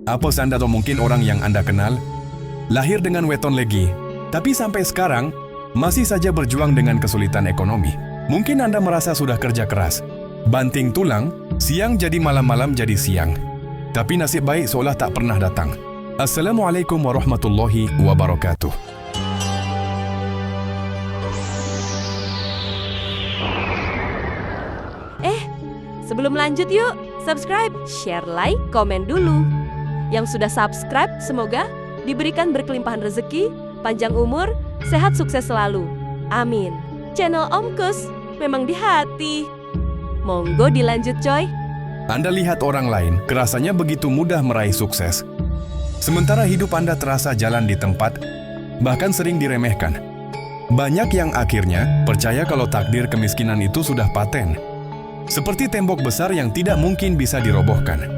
Apa Anda atau mungkin orang yang Anda kenal lahir dengan weton legi, tapi sampai sekarang masih saja berjuang dengan kesulitan ekonomi. Mungkin Anda merasa sudah kerja keras, banting tulang, siang jadi malam, malam jadi siang, tapi nasib baik seolah tak pernah datang. Assalamualaikum warahmatullahi wabarakatuh. Sebelum lanjut yuk, subscribe, share, like, komen dulu. Yang sudah subscribe, semoga diberikan berkelimpahan rezeki, panjang umur, sehat sukses selalu. Amin. Channel Om Kus memang di hati. Monggo dilanjut coy. Anda lihat orang lain, kerasanya begitu mudah meraih sukses. Sementara hidup Anda terasa jalan di tempat, bahkan sering diremehkan. Banyak yang akhirnya percaya kalau takdir kemiskinan itu sudah paten. Seperti tembok besar yang tidak mungkin bisa dirobohkan.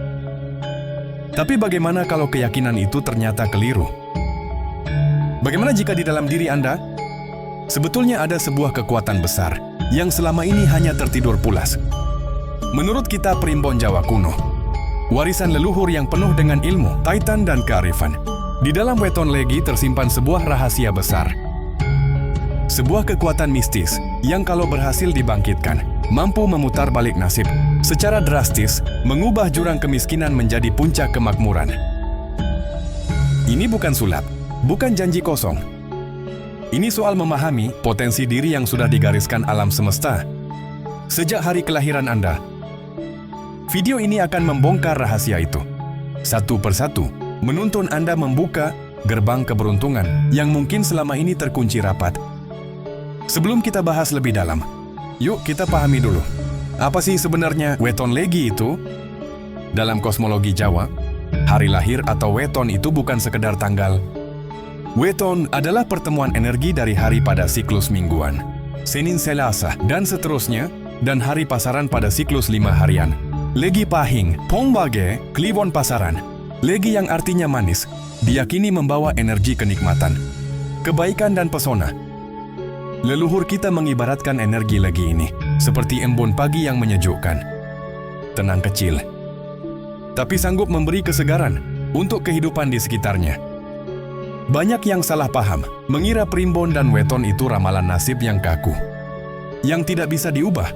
Tapi bagaimana kalau keyakinan itu ternyata keliru? Bagaimana jika di dalam diri Anda sebetulnya ada sebuah kekuatan besar yang selama ini hanya tertidur pulas? Menurut kitab Primbon Jawa kuno, warisan leluhur yang penuh dengan ilmu, taitan dan kearifan, di dalam weton legi tersimpan sebuah rahasia besar. Sebuah kekuatan mistis yang kalau berhasil dibangkitkan, mampu memutar balik nasib secara drastis, mengubah jurang kemiskinan menjadi puncak kemakmuran. Ini bukan sulap, bukan janji kosong. Ini soal memahami potensi diri yang sudah digariskan alam semesta. Sejak hari kelahiran Anda, video ini akan membongkar rahasia itu. Satu persatu, menuntun Anda membuka gerbang keberuntungan yang mungkin selama ini terkunci rapat. Sebelum kita bahas lebih dalam, yuk kita pahami dulu. Apa sih sebenarnya weton legi itu? Dalam kosmologi Jawa, hari lahir atau weton itu bukan sekedar tanggal. Weton adalah pertemuan energi dari hari pada siklus mingguan, Senin Selasa, dan seterusnya, dan hari pasaran pada siklus 5 harian. Legi pahing, pongbage, kliwon pasaran. Legi yang artinya manis, diyakini membawa energi kenikmatan, kebaikan dan pesona. Leluhur kita mengibaratkan energi legi ini seperti embun pagi yang menyejukkan, tenang kecil, tapi sanggup memberi kesegaran untuk kehidupan di sekitarnya. Banyak yang salah paham, mengira primbon dan weton itu ramalan nasib yang kaku, yang tidak bisa diubah.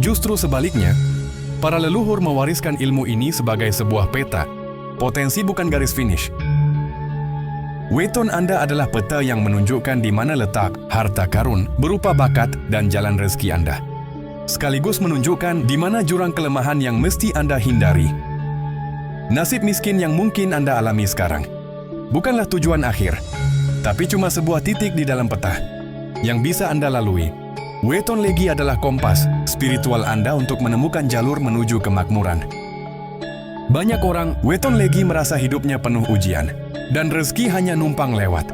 Justru sebaliknya, para leluhur mewariskan ilmu ini sebagai sebuah peta, potensi bukan garis finish. Weton Anda adalah peta yang menunjukkan di mana letak harta karun berupa bakat dan jalan rezeki Anda. Sekaligus menunjukkan di mana jurang kelemahan yang mesti Anda hindari. Nasib miskin yang mungkin Anda alami sekarang bukanlah tujuan akhir, tapi cuma sebuah titik di dalam peta yang bisa Anda lalui. Weton legi adalah kompas spiritual Anda untuk menemukan jalur menuju kemakmuran. Banyak orang weton legi merasa hidupnya penuh ujian dan rezeki hanya numpang lewat.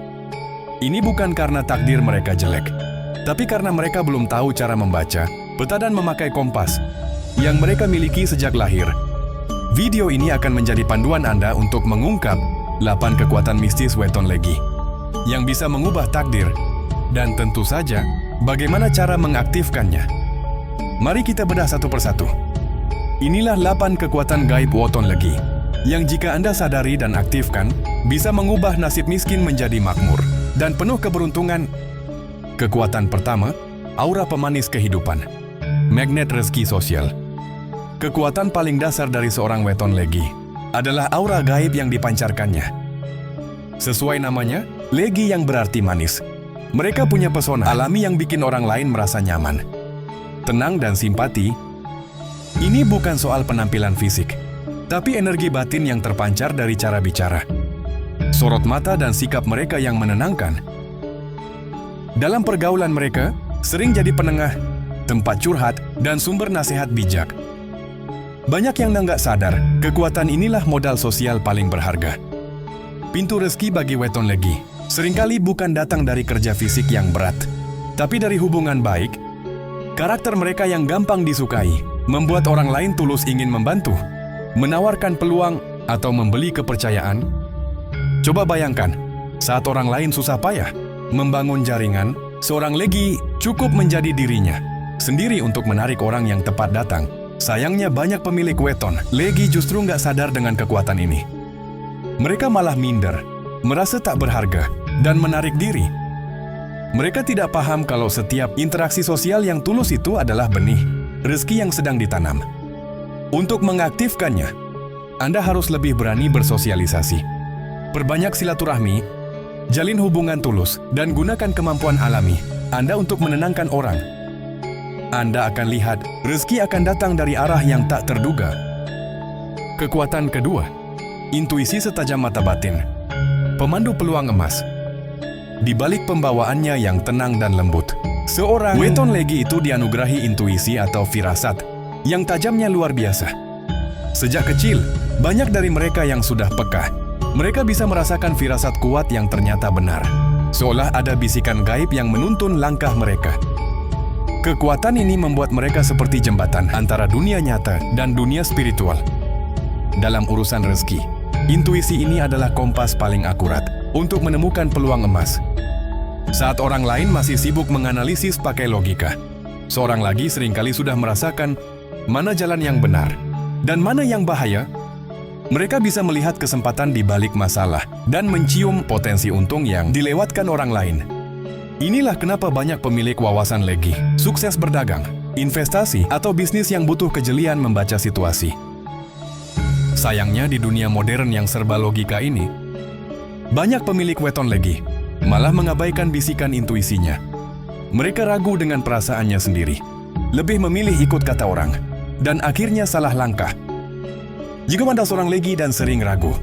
Ini bukan karena takdir mereka jelek, tapi karena mereka belum tahu cara membaca peta dan memakai kompas yang mereka miliki sejak lahir. Video ini akan menjadi panduan Anda untuk mengungkap 8 kekuatan mistis weton legi yang bisa mengubah takdir, dan tentu saja bagaimana cara mengaktifkannya. Mari kita bedah satu persatu. Inilah 8 kekuatan gaib weton legi yang jika Anda sadari dan aktifkan, bisa mengubah nasib miskin menjadi makmur dan penuh keberuntungan. Kekuatan pertama, aura pemanis kehidupan, magnet rezeki sosial. Kekuatan paling dasar dari seorang weton legi adalah aura gaib yang dipancarkannya. Sesuai namanya, legi yang berarti manis. Mereka punya pesona alami yang bikin orang lain merasa nyaman, tenang dan simpati. Ini bukan soal penampilan fisik, tapi energi batin yang terpancar dari cara bicara, sorot mata dan sikap mereka yang menenangkan. Dalam pergaulan mereka, sering jadi penengah, tempat curhat, dan sumber nasihat bijak. Banyak yang nggak sadar, kekuatan inilah modal sosial paling berharga. Pintu rezeki bagi weton legi seringkali bukan datang dari kerja fisik yang berat, tapi dari hubungan baik. Karakter mereka yang gampang disukai, membuat orang lain tulus ingin membantu, menawarkan peluang, atau membeli kepercayaan. Coba bayangkan, saat orang lain susah payah membangun jaringan, seorang legi cukup menjadi dirinya sendiri untuk menarik orang yang tepat datang. Sayangnya banyak pemilik weton legi justru nggak sadar dengan kekuatan ini. Mereka malah minder, merasa tak berharga, dan menarik diri. Mereka tidak paham kalau setiap interaksi sosial yang tulus itu adalah benih rezeki yang sedang ditanam. Untuk mengaktifkannya, Anda harus lebih berani bersosialisasi. Perbanyak silaturahmi, jalin hubungan tulus, dan gunakan kemampuan alami Anda untuk menenangkan orang. Anda akan lihat rezeki akan datang dari arah yang tak terduga. Kekuatan kedua, intuisi setajam mata batin. Pemandu peluang emas. Di balik pembawaannya yang tenang dan lembut, seorang weton legi itu dianugerahi intuisi atau firasat yang tajamnya luar biasa. Sejak kecil, banyak dari mereka yang sudah peka. Mereka bisa merasakan firasat kuat yang ternyata benar, seolah ada bisikan gaib yang menuntun langkah mereka. Kekuatan ini membuat mereka seperti jembatan antara dunia nyata dan dunia spiritual. Dalam urusan rezeki, intuisi ini adalah kompas paling akurat untuk menemukan peluang emas. Saat orang lain masih sibuk menganalisis pakai logika, seorang lagi seringkali sudah merasakan mana jalan yang benar dan mana yang bahaya. Mereka bisa melihat kesempatan di balik masalah dan mencium potensi untung yang dilewatkan orang lain. Inilah kenapa banyak pemilik wawasan legi sukses berdagang, investasi, atau bisnis yang butuh kejelian membaca situasi. Sayangnya di dunia modern yang serba logika ini, banyak pemilik weton legi malah mengabaikan bisikan intuisinya. Mereka ragu dengan perasaannya sendiri, lebih memilih ikut kata orang, dan akhirnya salah langkah. Jika Anda seorang legi dan sering ragu,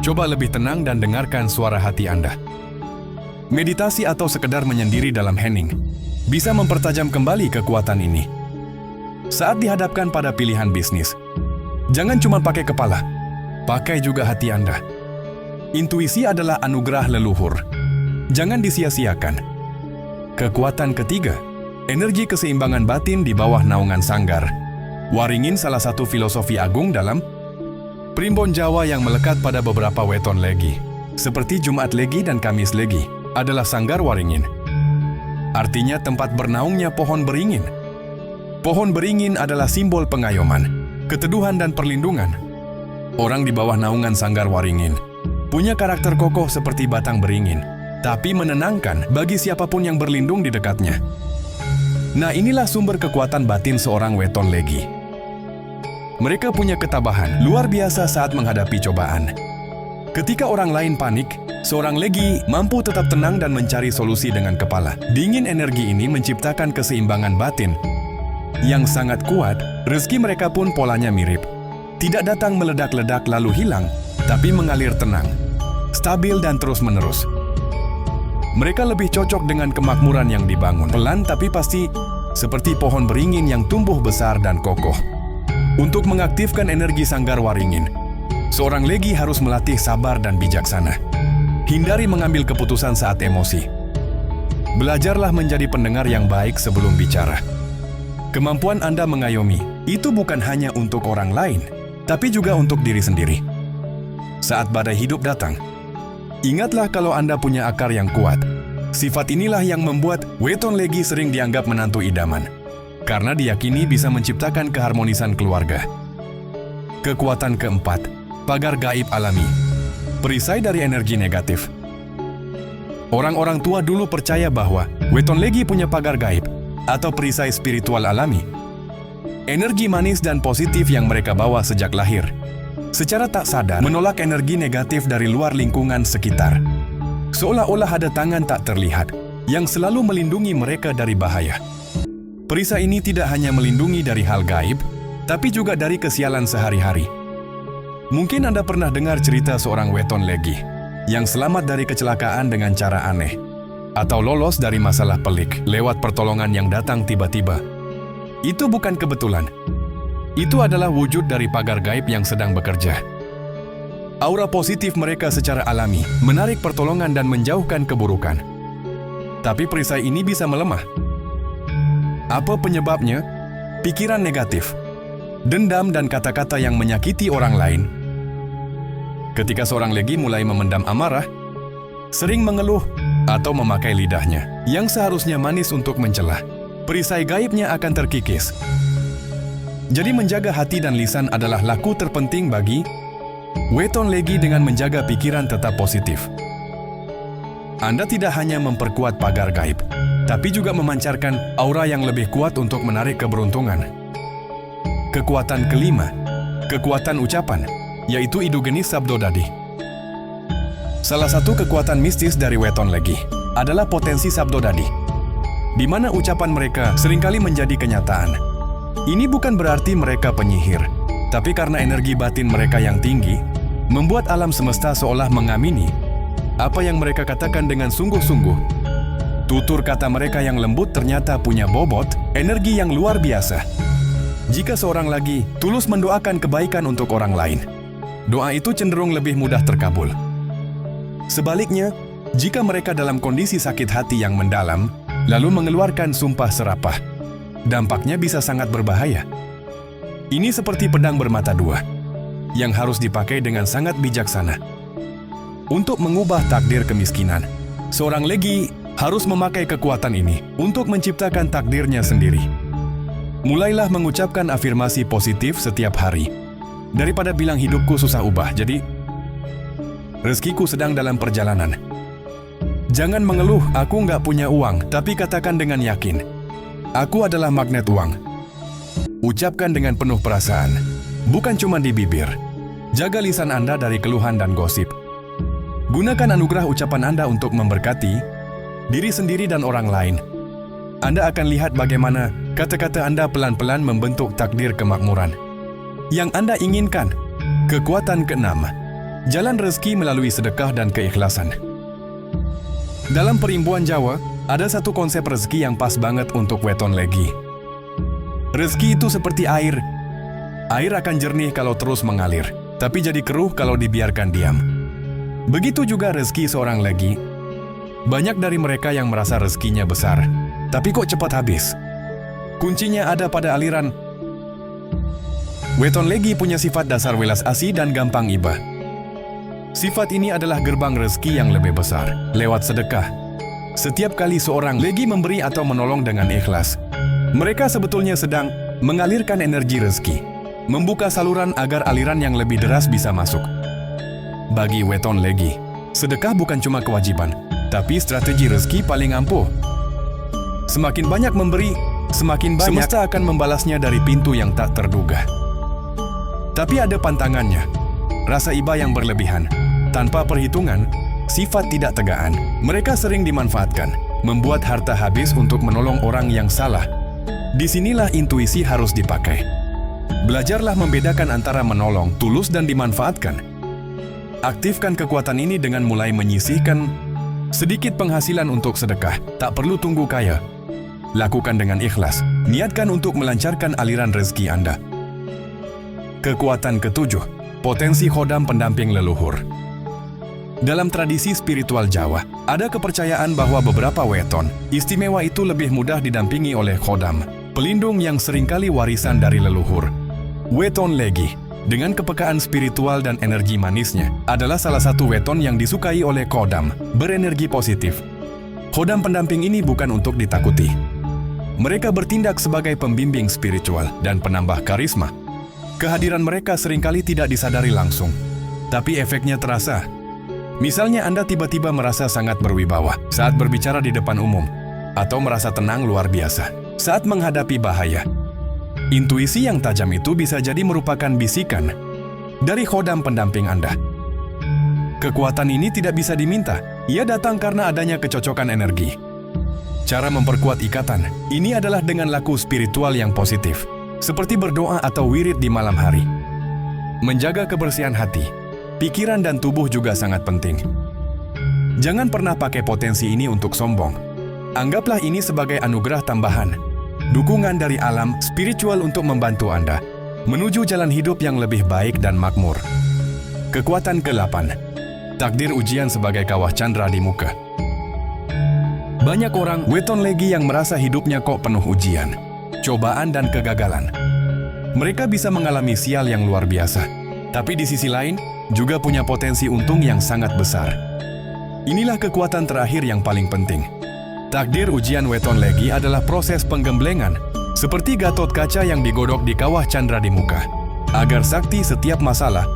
coba lebih tenang dan dengarkan suara hati Anda. Meditasi atau sekedar menyendiri dalam hening bisa mempertajam kembali kekuatan ini. Saat dihadapkan pada pilihan bisnis, jangan cuma pakai kepala, pakai juga hati Anda. Intuisi adalah anugerah leluhur. Jangan disia-siakan. Kekuatan ketiga, energi keseimbangan batin di bawah naungan sanggar. Waringin salah satu filosofi agung dalam Primbon Jawa yang melekat pada beberapa weton legi, seperti Jumat Legi dan Kamis Legi, adalah sanggar waringin. Artinya tempat bernaungnya pohon beringin. Pohon beringin adalah simbol pengayoman, keteduhan dan perlindungan. Orang di bawah naungan sanggar waringin punya karakter kokoh seperti batang beringin, tapi menenangkan bagi siapapun yang berlindung di dekatnya. Nah, inilah sumber kekuatan batin seorang weton legi. Mereka punya ketabahan luar biasa saat menghadapi cobaan. Ketika orang lain panik, seorang legi mampu tetap tenang dan mencari solusi dengan kepala dingin. Energi ini menciptakan keseimbangan batin yang sangat kuat. Rezeki mereka pun polanya mirip. Tidak datang meledak-ledak lalu hilang, tapi mengalir tenang, stabil dan terus-menerus. Mereka lebih cocok dengan kemakmuran yang dibangun pelan tapi pasti, seperti pohon beringin yang tumbuh besar dan kokoh. Untuk mengaktifkan energi sanggar waringin, seorang legi harus melatih sabar dan bijaksana. Hindari mengambil keputusan saat emosi. Belajarlah menjadi pendengar yang baik sebelum bicara. Kemampuan Anda mengayomi itu bukan hanya untuk orang lain, tapi juga untuk diri sendiri. Saat badai hidup datang, ingatlah kalau Anda punya akar yang kuat. Sifat inilah yang membuat weton legi sering dianggap menantu idaman, karena diyakini bisa menciptakan keharmonisan keluarga. Kekuatan keempat, pagar gaib alami. Perisai dari energi negatif. Orang-orang tua dulu percaya bahwa weton legi punya pagar gaib atau perisai spiritual alami. Energi manis dan positif yang mereka bawa sejak lahir, secara tak sadar menolak energi negatif dari luar lingkungan sekitar. Seolah-olah ada tangan tak terlihat yang selalu melindungi mereka dari bahaya. Perisai ini tidak hanya melindungi dari hal gaib, tapi juga dari kesialan sehari-hari. Mungkin Anda pernah dengar cerita seorang weton legi yang selamat dari kecelakaan dengan cara aneh, atau lolos dari masalah pelik lewat pertolongan yang datang tiba-tiba. Itu bukan kebetulan. Itu adalah wujud dari pagar gaib yang sedang bekerja. Aura positif mereka secara alami menarik pertolongan dan menjauhkan keburukan. Tapi perisai ini bisa melemah. Apa penyebabnya? Pikiran negatif, dendam dan kata-kata yang menyakiti orang lain. Ketika seorang legi mulai memendam amarah, sering mengeluh, atau memakai lidahnya yang seharusnya manis untuk mencela, perisai gaibnya akan terkikis. Jadi menjaga hati dan lisan adalah laku terpenting bagi Weton Legi dengan menjaga pikiran tetap positif. Anda tidak hanya memperkuat pagar gaib, tapi juga memancarkan aura yang lebih kuat untuk menarik keberuntungan. Kekuatan kelima, kekuatan ucapan, yaitu Idugenis Sabdodadi. Salah satu kekuatan mistis dari Weton Legi adalah potensi Sabdodadi, di mana ucapan mereka seringkali menjadi kenyataan. Ini bukan berarti mereka penyihir, tapi karena energi batin mereka yang tinggi, membuat alam semesta seolah mengamini apa yang mereka katakan dengan sungguh-sungguh. Tutur kata mereka yang lembut ternyata punya bobot, energi yang luar biasa. Jika seorang lagi tulus mendoakan kebaikan untuk orang lain, doa itu cenderung lebih mudah terkabul. Sebaliknya, jika mereka dalam kondisi sakit hati yang mendalam, lalu mengeluarkan sumpah serapah, dampaknya bisa sangat berbahaya. Ini seperti pedang bermata dua, yang harus dipakai dengan sangat bijaksana. Untuk mengubah takdir kemiskinan, seorang legi harus memakai kekuatan ini untuk menciptakan takdirnya sendiri. Mulailah mengucapkan afirmasi positif setiap hari. Daripada bilang hidupku susah ubah, jadi rezekiku sedang dalam perjalanan. Jangan mengeluh, aku nggak punya uang, tapi katakan dengan yakin, aku adalah magnet uang. Ucapkan dengan penuh perasaan, bukan cuma di bibir. Jaga lisan Anda dari keluhan dan gosip. Gunakan anugerah ucapan Anda untuk memberkati diri sendiri dan orang lain. Anda akan lihat bagaimana kata-kata Anda pelan-pelan membentuk takdir kemakmuran yang Anda inginkan. Kekuatan keenam, jalan rezeki melalui sedekah dan keikhlasan. Dalam perimbuan Jawa, ada satu konsep rezeki yang pas banget untuk Weton Legi. Rezeki itu seperti air. Air akan jernih kalau terus mengalir, tapi jadi keruh kalau dibiarkan diam. Begitu juga rezeki seorang legi. Banyak dari mereka yang merasa rezekinya besar, tapi kok cepat habis. Kuncinya ada pada aliran. Weton Legi punya sifat dasar welas asih dan gampang iba. Sifat ini adalah gerbang rezeki yang lebih besar, lewat sedekah. Setiap kali seorang legi memberi atau menolong dengan ikhlas, mereka sebetulnya sedang mengalirkan energi rezeki, membuka saluran agar aliran yang lebih deras bisa masuk. Bagi Weton Legi, sedekah bukan cuma kewajiban, tapi strategi rezeki paling ampuh. Semakin banyak memberi, semakin banyak semesta akan membalasnya dari pintu yang tak terduga. Tapi ada pantangannya, rasa iba yang berlebihan. Tanpa perhitungan, sifat tidak tegaan. Mereka sering dimanfaatkan, membuat harta habis untuk menolong orang yang salah. Disinilah intuisi harus dipakai. Belajarlah membedakan antara menolong, tulus, dan dimanfaatkan. Aktifkan kekuatan ini dengan mulai menyisihkan sedikit penghasilan untuk sedekah. Tak perlu tunggu kaya. Lakukan dengan ikhlas. Niatkan untuk melancarkan aliran rezeki Anda. Kekuatan ketujuh, potensi khodam pendamping leluhur. Dalam tradisi spiritual Jawa, ada kepercayaan bahwa beberapa weton istimewa itu lebih mudah didampingi oleh khodam, pelindung yang seringkali warisan dari leluhur. Weton Legi, dengan kepekaan spiritual dan energi manisnya, adalah salah satu weton yang disukai oleh khodam, berenergi positif. Khodam pendamping ini bukan untuk ditakuti. Mereka bertindak sebagai pembimbing spiritual dan penambah karisma. Kehadiran mereka seringkali tidak disadari langsung, tapi efeknya terasa. Misalnya Anda tiba-tiba merasa sangat berwibawa saat berbicara di depan umum, atau merasa tenang luar biasa saat menghadapi bahaya. Intuisi yang tajam itu bisa jadi merupakan bisikan dari khodam pendamping Anda. Kekuatan ini tidak bisa diminta, ia datang karena adanya kecocokan energi. Cara memperkuat ikatan ini adalah dengan laku spiritual yang positif, seperti berdoa atau wirid di malam hari. Menjaga kebersihan hati, pikiran dan tubuh juga sangat penting. Jangan pernah pakai potensi ini untuk sombong. Anggaplah ini sebagai anugerah tambahan, dukungan dari alam spiritual untuk membantu Anda menuju jalan hidup yang lebih baik dan makmur. Kekuatan ke-8, takdir ujian sebagai kawah candra di muka. Banyak orang weton legi yang merasa hidupnya kok penuh ujian, cobaan dan kegagalan. Mereka bisa mengalami sial yang luar biasa, tapi di sisi lain juga punya potensi untung yang sangat besar. Inilah kekuatan terakhir yang paling penting. Takdir ujian weton legi adalah proses penggemblengan, seperti Gatot Kaca yang digodok di kawah candra di muka, agar sakti setiap masalah,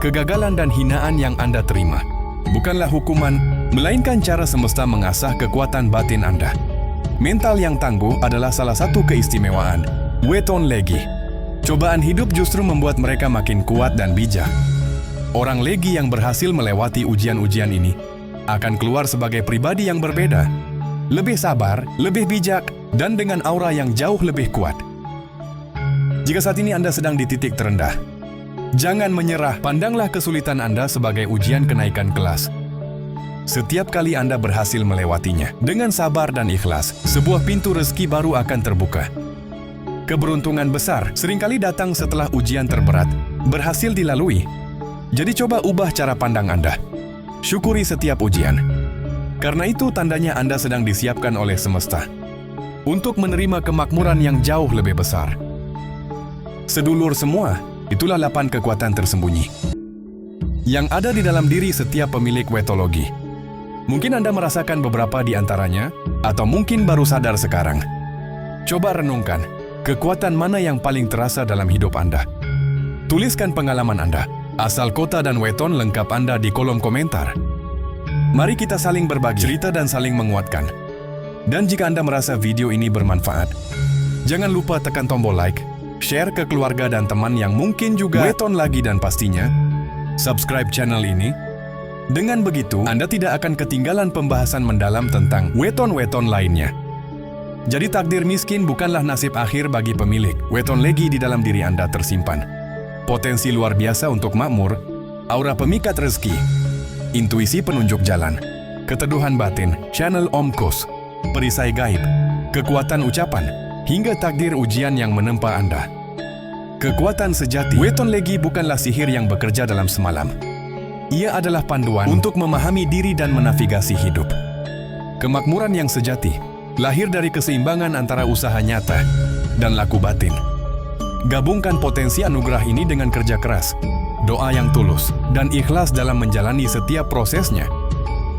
kegagalan dan hinaan yang Anda terima bukanlah hukuman, melainkan cara semesta mengasah kekuatan batin Anda. Mental yang tangguh adalah salah satu keistimewaan Weton Legi. Cobaan hidup justru membuat mereka makin kuat dan bijak. Orang Legi yang berhasil melewati ujian-ujian ini akan keluar sebagai pribadi yang berbeda, lebih sabar, lebih bijak, dan dengan aura yang jauh lebih kuat. Jika saat ini Anda sedang di titik terendah, jangan menyerah, pandanglah kesulitan Anda sebagai ujian kenaikan kelas. Setiap kali Anda berhasil melewatinya, dengan sabar dan ikhlas, sebuah pintu rezeki baru akan terbuka. Keberuntungan besar seringkali datang setelah ujian terberat berhasil dilalui. Jadi coba ubah cara pandang Anda. Syukuri setiap ujian. Karena itu tandanya Anda sedang disiapkan oleh semesta untuk menerima kemakmuran yang jauh lebih besar. Sedulur semua, itulah 8 kekuatan tersembunyi yang ada di dalam diri setiap pemilik wetologi. Mungkin Anda merasakan beberapa di antaranya, atau mungkin baru sadar sekarang. Coba renungkan, kekuatan mana yang paling terasa dalam hidup Anda? Tuliskan pengalaman Anda, asal kota dan weton lengkap Anda di kolom komentar. Mari kita saling berbagi cerita dan saling menguatkan. Dan jika Anda merasa video ini bermanfaat, jangan lupa tekan tombol like, share ke keluarga dan teman yang mungkin juga weton lagi, dan pastinya subscribe channel ini. Dengan begitu, Anda tidak akan ketinggalan pembahasan mendalam tentang weton-weton lainnya. Jadi takdir miskin bukanlah nasib akhir bagi pemilik weton legi di dalam diri Anda tersimpan potensi luar biasa untuk makmur, aura pemikat rezeki, intuisi penunjuk jalan, keteduhan batin, channel Om Kus, perisai gaib, kekuatan ucapan, hingga takdir ujian yang menempa Anda. Kekuatan sejati weton legi bukanlah sihir yang bekerja dalam semalam. Ia adalah panduan untuk memahami diri dan menavigasi hidup. Kemakmuran yang sejati lahir dari keseimbangan antara usaha nyata dan laku batin. Gabungkan potensi anugerah ini dengan kerja keras, doa yang tulus, dan ikhlas dalam menjalani setiap prosesnya.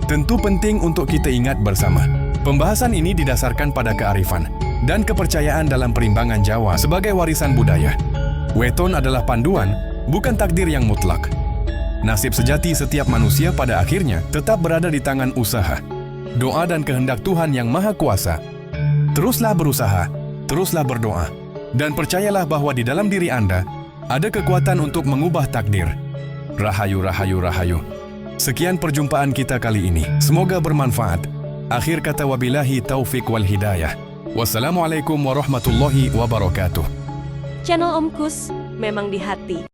Tentu penting untuk kita ingat bersama, pembahasan ini didasarkan pada kearifan dan kepercayaan dalam perimbangan Jawa sebagai warisan budaya. Weton adalah panduan, bukan takdir yang mutlak. Nasib sejati setiap manusia pada akhirnya tetap berada di tangan usaha, doa dan kehendak Tuhan yang Maha Kuasa. Teruslah berusaha, teruslah berdoa, dan percayalah bahwa di dalam diri Anda ada kekuatan untuk mengubah takdir. Rahayu, rahayu, rahayu. Sekian perjumpaan kita kali ini. Semoga bermanfaat. Akhir kata wabillahi taufik wal hidayah. Wassalamualaikum warahmatullahi wabarakatuh. Channel Om Kus memang di hati.